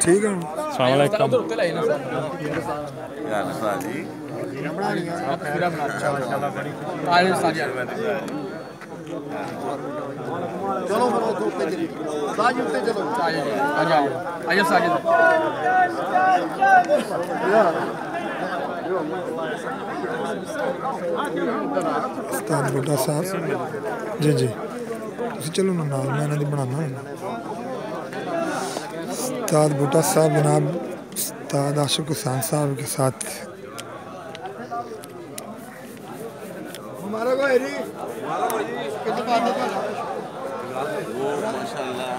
ठीक है अस्सलाम वालेकुम चलो साजिद पे चलो आजा साजिद उस्ताद बूटा साहब जी जी चलो ना नाल मैं इन्हें बनाना उस्ताद बूटा साहब जनाब उस्ताद आशिक हुसैन साहब के साथ हमारा को हेरी कितने बात है वो माशाल्लाह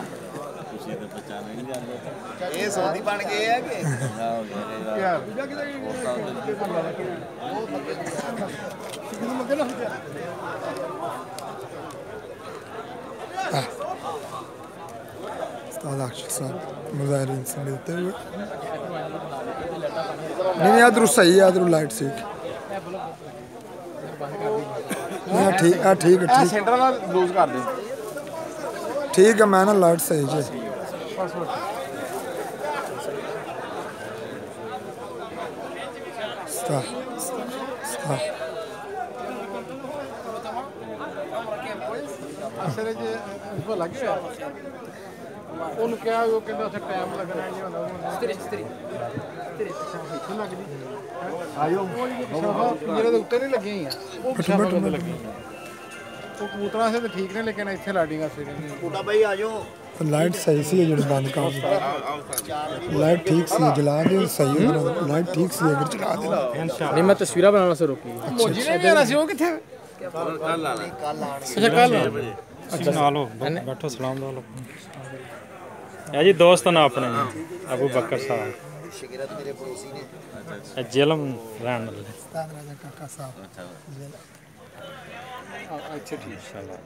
खुशी तो पहचान नहीं जाते ये सौदी बन गए है कि यार उस्ताद आशिक साहब मुजाहिरीन से मिलते हुए नहीं यादरू सही यादरू लाइट सीख ठीक है ठीक है ठीक सेंटर वाला लूज कर दे ठीक है मैं ना लाइट सही जी असरे जे उसको लग गया ਉਹਨੂੰ ਕਿਹਾ ਉਹ ਕਹਿੰਦਾ ਉੱਥੇ ਟਾਈਮ ਲੱਗਣਾ ਜੀ ਹੁੰਦਾ ਆਇਓ ਜਿਹੜੇ ਦੇ ਉੱਤੇ ਨਹੀਂ ਲੱਗੀਆਂ ਹੀ ਆ ਉਹ ਪਿਛਾਂ ਤੋਂ ਲੱਗੀਆਂ ਉਹ ਕਬੂਤਰਾਂ ਸੇ ਤਾਂ ਠੀਕ ਨੇ ਲੇਕਿਨ ਇੱਥੇ ਲਾਡੀਆਂ ਸੇ ਬੂਟਾ ਭਾਈ ਆਜੋ लाइट सही सी है जो बंद काम लाइट ठीक सी जला दे सही है लाइट ठीक सी अगर चला दे नहीं मैं तस्वीरें बनाना से रोकी ਮੋਜੀ ਨੇ ਵੀ ਆਣਾ ਸੀ ਉਹ ਕਿੱਥੇ कल आना ਅੱਛਾ ਕੱਲ अच्छा नालो बैठो सलाम दो है जी दोस्त ना अपने अबू बकर साहब शिगरत मेरे पड़ोसी ने जेलम रहने वाले उस्ताद राजा काका साहब अच्छा ठीक इंशाल्लाह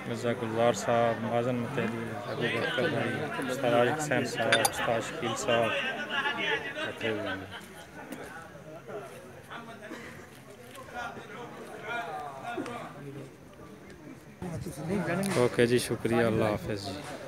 मिर्ज़ा गुलजार साहब माजन मुतहरी अबू बकर भाई उस्ताद आशिक हुसैन साहब उस्ताद शकील साहब बैठे हुए हैं ओके जी शुक्रिया अल्लाह हाफिज़ जी।